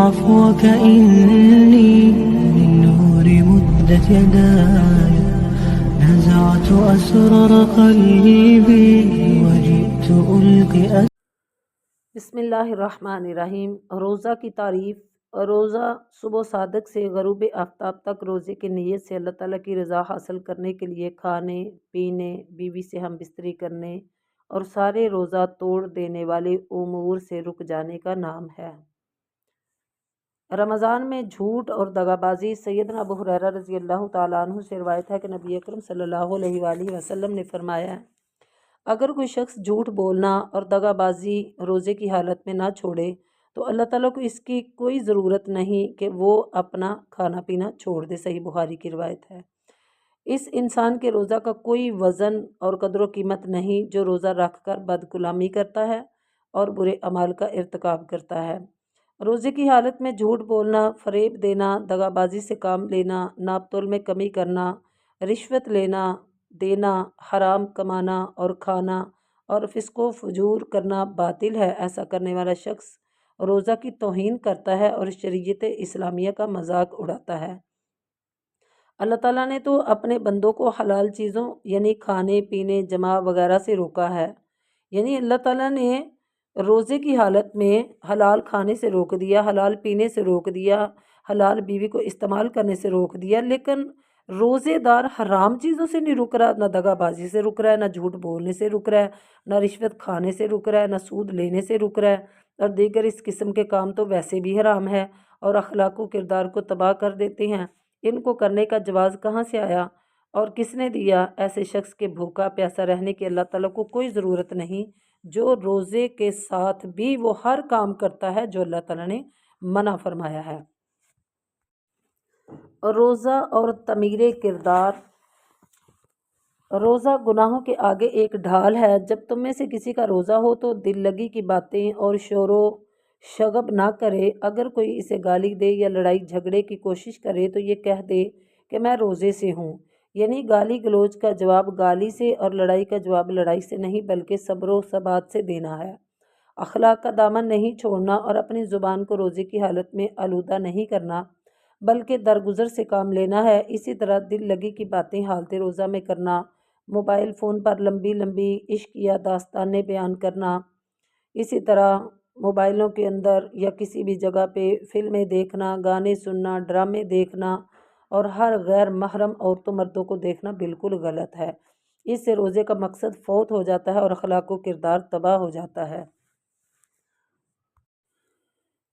عفوك إني من نور مدت يداي نزعت أسرار قلبي وجئت ألقي بسم اللہ الرحمن الرحیم۔ روزہ کی تعریف۔ روزہ صبح صادق سے غروب آفتاب تک روزے کی نیت سے اللہ تعالیٰ کی رضا حاصل کرنے کے لیے کھانے پینے، بیوی سے ہم بستری کرنے اور سارے روزہ توڑ دینے والے امور سے رک جانے کا نام ہے۔ رمضان میں جھوٹ اور دغا بازی۔ سیدنا ابو ہریرہ رضی اللہ تعالیٰ عنہ سے روایت ہے کہ نبی اکرم صلی اللہ علیہ وآلہ وسلم نے فرمایا، اگر کوئی شخص جھوٹ بولنا اور دغا بازی روزے کی حالت میں نہ چھوڑے تو اللہ تعالیٰ کو اس کی کوئی ضرورت نہیں کہ وہ اپنا کھانا پینا چھوڑ دے۔ صحیح بخاری کی روایت ہے۔ اس انسان کے روزہ کا کوئی وزن اور قدر و قیمت نہیں جو روزہ رکھ کر بدکلامی کرتا ہے اور برے اعمال کا ارتکاب کرتا ہے۔ روزے کی حالت میں جھوٹ بولنا، فریب دینا، دغا بازی سے کام لینا، ناپ تول میں کمی کرنا، رشوت لینا دینا، حرام کمانا اور کھانا اور فسق و فجور کرنا باطل ہے۔ ایسا کرنے والا شخص روزہ کی توہین کرتا ہے اور شریعت اسلامیہ کا مذاق اڑاتا ہے۔ اللہ تعالیٰ نے تو اپنے بندوں کو حلال چیزوں یعنی کھانے پینے جمع وغیرہ سے روکا ہے، یعنی اللہ تعالیٰ نے روزے کی حالت میں حلال کھانے سے روک دیا، حلال پینے سے روک دیا، حلال بیوی کو استعمال کرنے سے روک دیا، لیکن روزے دار حرام چیزوں سے نہیں رک رہا، نہ دغا بازی سے رک رہا ہے، نہ جھوٹ بولنے سے رک رہا ہے، نہ رشوت کھانے سے رک رہا ہے، نہ سود لینے سے رک رہا ہے، اور دیگر اس قسم کے کام تو ویسے بھی حرام ہے اور اخلاق و کردار کو تباہ کر دیتے ہیں۔ ان کو کرنے کا جواز کہاں سے آیا اور کس نے دیا؟ ایسے شخص کے بھوکا پیاسا رہنے کی اللہ تعالیٰ کو کوئی ضرورت نہیں، جو روزے کے ساتھ بھی وہ ہر کام کرتا ہے جو اللہ تعالیٰ نے منع فرمایا ہے۔ روزہ اور تعمیر کردار۔ روزہ گناہوں کے آگے ایک ڈھال ہے۔ جب تم میں سے کسی کا روزہ ہو تو دل لگی کی باتیں اور شور و شغب نہ کرے۔ اگر کوئی اسے گالی دے یا لڑائی جھگڑے کی کوشش کرے تو یہ کہہ دے کہ میں روزے سے ہوں، یعنی گالی گلوچ کا جواب گالی سے اور لڑائی کا جواب لڑائی سے نہیں بلکہ صبر و ثبات سے دینا ہے۔ اخلاق کا دامن نہیں چھوڑنا اور اپنی زبان کو روزے کی حالت میں آلودہ نہیں کرنا بلکہ درگزر سے کام لینا ہے۔ اسی طرح دل لگی کی باتیں حالت روزہ میں کرنا، موبائل فون پر لمبی لمبی عشق یا داستانیں بیان کرنا، اسی طرح موبائلوں کے اندر یا کسی بھی جگہ پہ فلمیں دیکھنا، گانے سننا، ڈرامے دیکھنا اور ہر غیر محرم عورتوں مردوں کو دیکھنا بالکل غلط ہے۔ اس سے روزے کا مقصد فوت ہو جاتا ہے اور اخلاق و کردار تباہ ہو جاتا ہے۔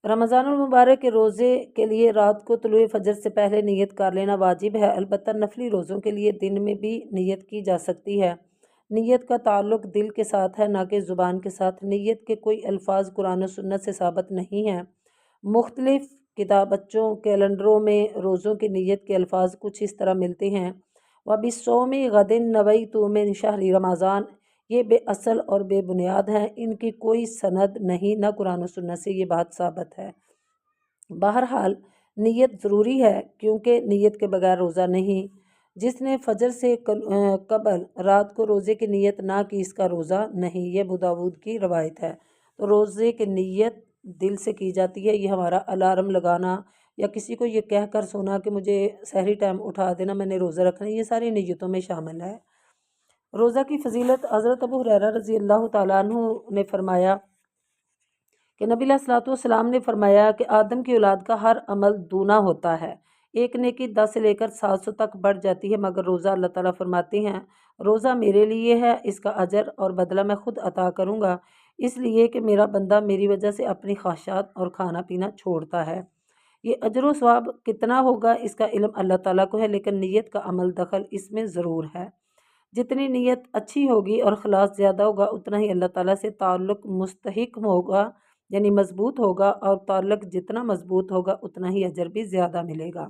رمضان المبارک کے روزے کے لیے رات کو طلوع فجر سے پہلے نیت کر لینا واجب ہے، البتہ نفلی روزوں کے لیے دن میں بھی نیت کی جا سکتی ہے۔ نیت کا تعلق دل کے ساتھ ہے نہ کہ زبان کے ساتھ۔ نیت کے کوئی الفاظ قرآن و سنت سے ثابت نہیں ہیں۔ مختلف کتابچوں کیلنڈروں میں روزوں کی نیت کے الفاظ کچھ اس طرح ملتے ہیں: وَبِالصَّوْمِ غَدٍ نَوَيْتُ مِنْ شَهْرِ رمضان۔ یہ بے اصل اور بے بنیاد ہیں، ان کی کوئی سند نہیں، نہ قرآن و سنت سے یہ بات ثابت ہے۔ بہرحال نیت ضروری ہے کیونکہ نیت کے بغیر روزہ نہیں۔ جس نے فجر سے قبل رات کو روزے کی نیت نہ کی اس کا روزہ نہیں۔ یہ ابو داؤد کی روایت ہے۔ تو روزے کی نیت دل سے کی جاتی ہے۔ یہ ہمارا الارم لگانا یا کسی کو یہ کہہ کر سونا کہ مجھے سحری ٹائم اٹھا دینا، میں نے روزہ رکھنا، یہ ساری نیتوں میں شامل ہے۔ روزہ کی فضیلت۔ حضرت ابو ہریرہ رضی اللہ تعالیٰ عنہ نے فرمایا کہ نبی علیہ الصلوۃ والسلام نے فرمایا کہ آدم کی اولاد کا ہر عمل دونا ہوتا ہے، ایک نیکی 10 سے لے کر 700 تک بڑھ جاتی ہے، مگر روزہ اللہ تعالیٰ فرماتے ہیں روزہ میرے لیے ہے، اس کا اجر اور بدلہ میں خود عطا کروں گا، اس لیے کہ میرا بندہ میری وجہ سے اپنی خواہشات اور کھانا پینا چھوڑتا ہے۔ یہ اجر و ثواب کتنا ہوگا اس کا علم اللہ تعالیٰ کو ہے، لیکن نیت کا عمل دخل اس میں ضرور ہے۔ جتنی نیت اچھی ہوگی اور اخلاص زیادہ ہوگا اتنا ہی اللہ تعالیٰ سے تعلق مستحکم ہوگا، یعنی مضبوط ہوگا، اور تعلق جتنا مضبوط ہوگا اتنا ہی اجر بھی زیادہ ملے گا۔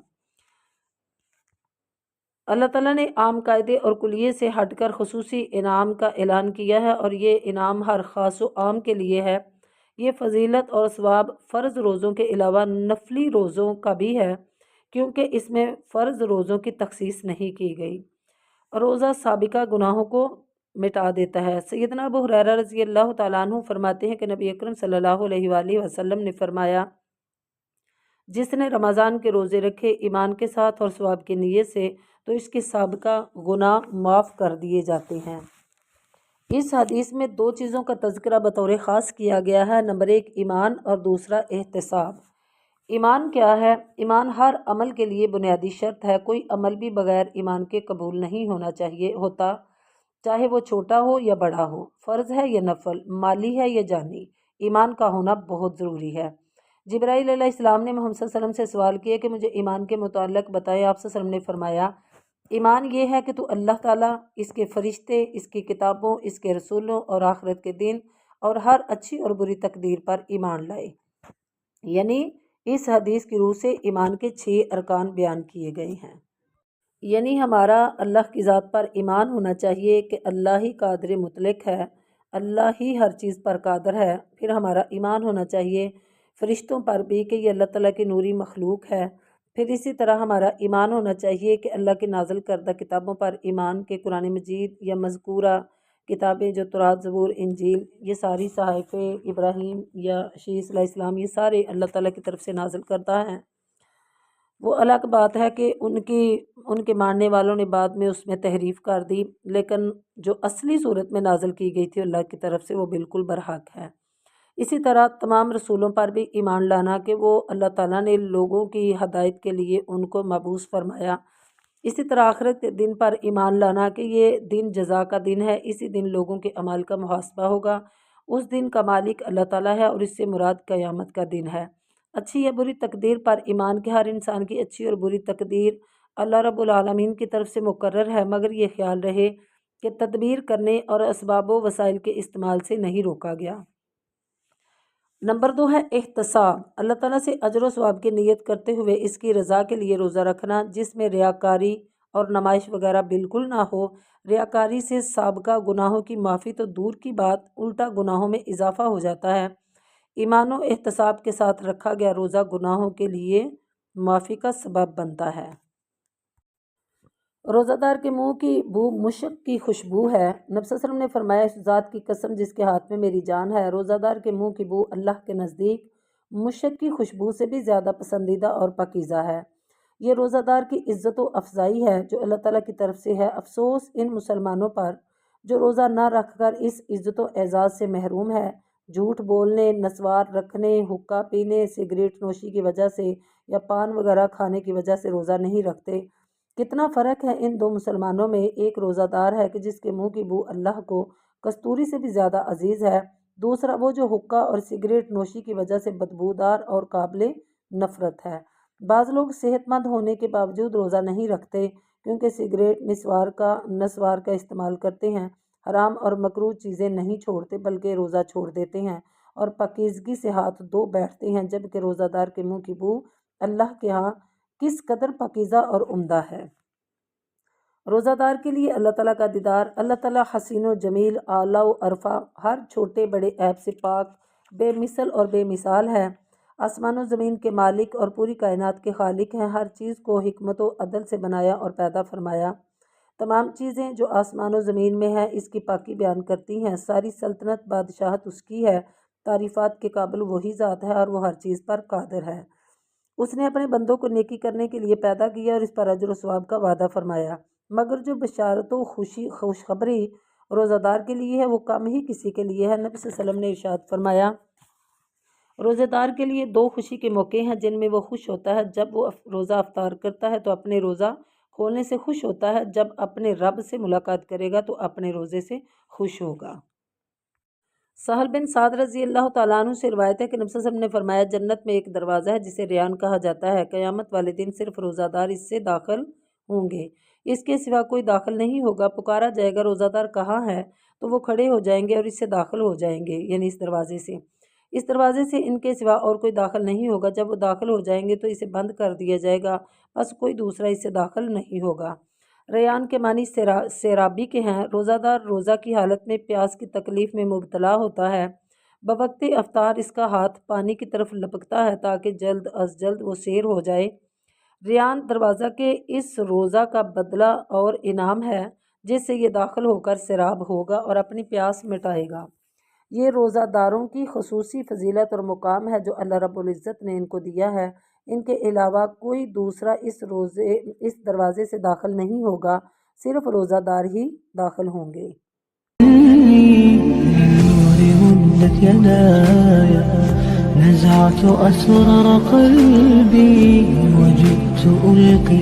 اللہ تعالیٰ نے عام قاعدے اور کلیے سے ہٹ کر خصوصی انعام کا اعلان کیا ہے، اور یہ انعام ہر خاص و عام کے لیے ہے۔ یہ فضیلت اور ثواب فرض روزوں کے علاوہ نفلی روزوں کا بھی ہے، کیونکہ اس میں فرض روزوں کی تخصیص نہیں کی گئی۔ روزہ سابقہ گناہوں کو مٹا دیتا ہے۔ سیدنا ابو ہریرہ رضی اللہ تعالیٰ عنہ فرماتے ہیں کہ نبی اکرم صلی اللہ علیہ وآلہ وسلم نے فرمایا جس نے رمضان کے روزے رکھے ایمان کے ساتھ اور ثواب کی نیت سے تو اس کے سابقہ گناہ معاف کر دیے جاتے ہیں۔ اس حدیث میں دو چیزوں کا تذکرہ بطور خاص کیا گیا ہے، نمبر 1 ایمان اور دوسرا احتساب۔ ایمان کیا ہے؟ ایمان ہر عمل کے لیے بنیادی شرط ہے۔ کوئی عمل بھی بغیر ایمان کے قبول نہیں ہوتا، چاہے وہ چھوٹا ہو یا بڑا ہو، فرض ہے یا نفل، مالی ہے یا جانی، ایمان کا ہونا بہت ضروری ہے۔ جبرائیل علیہ السلام نے محمد صلی اللہ علیہ وسلم سے سوال کیا کہ مجھے ایمان کے متعلق بتائے۔ آپ صلی اللہ علیہ وسلم نے فرمایا، ایمان یہ ہے کہ تو اللہ تعالیٰ، اس کے فرشتے، اس کی کتابوں، اس کے رسولوں اور آخرت کے دن اور ہر اچھی اور بری تقدیر پر ایمان لائے۔ یعنی اس حدیث کی روح سے ایمان کے 6 ارکان بیان کیے گئے ہیں۔ یعنی ہمارا اللہ کی ذات پر ایمان ہونا چاہیے کہ اللہ ہی قادر مطلق ہے، اللہ ہی ہر چیز پر قادر ہے۔ پھر ہمارا ایمان ہونا چاہیے فرشتوں پر بھی کہ یہ اللہ تعالیٰ کی نوری مخلوق ہے۔ پھر اسی طرح ہمارا ایمان ہونا چاہیے کہ اللہ کی نازل کردہ کتابوں پر ایمان، کہ قرآن مجید یا مذکورہ کتابیں جو تورات، زبور، انجیل، یہ ساری صحائف ابراہیم یا شیس علیہ السلام، یہ سارے اللہ تعالیٰ کی طرف سے نازل کردہ ہیں۔ وہ الگ بات ہے کہ ان کے ماننے والوں نے بعد میں اس میں تحریف کر دی، لیکن جو اصلی صورت میں نازل کی گئی تھی اللہ کی طرف سے وہ بالکل برحق ہے۔ اسی طرح تمام رسولوں پر بھی ایمان لانا کہ وہ اللہ تعالیٰ نے لوگوں کی ہدایت کے لیے ان کو مبعوث فرمایا۔ اسی طرح آخرت کے دن پر ایمان لانا کہ یہ دن جزا کا دن ہے، اسی دن لوگوں کے اعمال کا محاسبہ ہوگا، اس دن کا مالک اللہ تعالیٰ ہے اور اس سے مراد قیامت کا دن ہے۔ اچھی یا بری تقدیر پر ایمان کہ ہر انسان کی اچھی اور بری تقدیر اللہ رب العالمین کی طرف سے مقرر ہے، مگر یہ خیال رہے کہ تدبیر کرنے اور اسباب و وسائل کے استعمال سے نہیں روکا گیا۔ نمبر 2 ہے احتساب، اللہ تعالیٰ سے اجر و ثواب کی نیت کرتے ہوئے اس کی رضا کے لیے روزہ رکھنا، جس میں ریاکاری اور نمائش وغیرہ بالکل نہ ہو۔ ریاکاری سے سابقہ گناہوں کی معافی تو دور کی بات، الٹا گناہوں میں اضافہ ہو جاتا ہے۔ ایمان و احتساب کے ساتھ رکھا گیا روزہ گناہوں کے لیے معافی کا سبب بنتا ہے۔ روزہ دار کے منہ کی بو مشک کی خوشبو ہے۔ نبی صلی اللہ علیہ وسلم نے فرمایا، اس ذات کی قسم جس کے ہاتھ میں میری جان ہے، روزہ دار کے منہ کی بو اللہ کے نزدیک مشک کی خوشبو سے بھی زیادہ پسندیدہ اور پاکیزہ ہے۔ یہ روزہ دار کی عزت و افزائی ہے جو اللہ تعالیٰ کی طرف سے ہے۔ افسوس ان مسلمانوں پر جو روزہ نہ رکھ کر اس عزت و اعزاز سے محروم ہے۔ جھوٹ بولنے، نسوار رکھنے، حقہ پینے، سگریٹ نوشی کی وجہ سے یا پان وغیرہ کھانے کی وجہ سے روزہ نہیں رکھتے۔ کتنا فرق ہے ان دو مسلمانوں میں۔ ایک روزہ دار ہے کہ جس کے منہ کی بو اللہ کو کستوری سے بھی زیادہ عزیز ہے، دوسرا وہ جو حقہ اور سگریٹ نوشی کی وجہ سے بدبودار اور قابل نفرت ہے۔ بعض لوگ صحت مند ہونے کے باوجود روزہ نہیں رکھتے کیونکہ سگریٹ، نسوار کا استعمال کرتے ہیں، حرام اور مکروہ چیزیں نہیں چھوڑتے بلکہ روزہ چھوڑ دیتے ہیں اور پاکیزگی سے ہاتھ دھو بیٹھتے ہیں، جبکہ روزہ دار کے منہ کی بو اللہ کے ہاں کس قدر پاکیزہ اور عمدہ ہے۔ روزہ دار کے لیے اللہ تعالیٰ کا دیدار۔ اللہ تعالیٰ حسین و جمیل، اعلیٰ و ارفع، ہر چھوٹے بڑے عیب سے پاک، بے مثل اور بے مثال ہے۔ آسمان و زمین کے مالک اور پوری کائنات کے خالق ہیں۔ ہر چیز کو حکمت و عدل سے بنایا اور پیدا فرمایا۔ تمام چیزیں جو آسمان و زمین میں ہیں اس کی پاکی بیان کرتی ہیں۔ ساری سلطنت، بادشاہت اس کی ہے۔ تعریفات کے قابل وہی ذات ہے اور وہ ہر چیز پر قادر ہے۔ اس نے اپنے بندوں کو نیکی کرنے کے لیے پیدا کیا اور اس پر اجر و ثواب کا وعدہ فرمایا، مگر جو بشارت و خوشخبری روزہ دار کے لیے ہے وہ کم ہی کسی کے لیے ہے۔ نبی صلی اللہ علیہ وسلم نے ارشاد فرمایا، روزہ دار کے لیے 2 خوشی کے موقع ہیں جن میں وہ خوش ہوتا ہے۔ جب وہ روزہ افطار کرتا ہے تو اپنے روزہ کھولنے سے خوش ہوتا ہے، جب اپنے رب سے ملاقات کرے گا تو اپنے روزے سے خوش ہوگا۔ سہل بن سعد رضی اللہ تعالیٰ عنہ سے روایت ہے کہ نبی صلی اللہ علیہ وسلم نے فرمایا، جنت میں ایک دروازہ ہے جسے ریان کہا جاتا ہے، قیامت والے دن صرف روزہ دار اس سے داخل ہوں گے، اس کے سوا کوئی داخل نہیں ہوگا۔ پکارا جائے گا، روزہ دار کہاں ہے؟ تو وہ کھڑے ہو جائیں گے اور اس سے داخل ہو جائیں گے، یعنی اس دروازے سے ان کے سوا اور کوئی داخل نہیں ہوگا۔ جب وہ داخل ہو جائیں گے تو اسے بند کر دیا جائے گا، بس کوئی دوسرا اس سے داخل نہیں ہوگا۔ ریان کے معنی سیرابی کے ہیں۔ روزہ دار روزہ کی حالت میں پیاس کی تکلیف میں مبتلا ہوتا ہے۔ بوقت افطار اس کا ہاتھ پانی کی طرف لپکتا ہے تاکہ جلد از جلد وہ سیر ہو جائے۔ ریان دروازہ کے اس روزہ کا بدلہ اور انعام ہے جس سے یہ داخل ہو کر سیراب ہوگا اور اپنی پیاس مٹائے گا۔ یہ روزہ داروں کی خصوصی فضیلت اور مقام ہے جو اللہ رب العزت نے ان کو دیا ہے۔ ان کے علاوہ کوئی دوسرا اس دروازے سے داخل نہیں ہوگا، صرف روزہ دار ہی داخل ہوں گے۔ للنور مدت يداي نزعت أسرار قلبي وجئت ألقي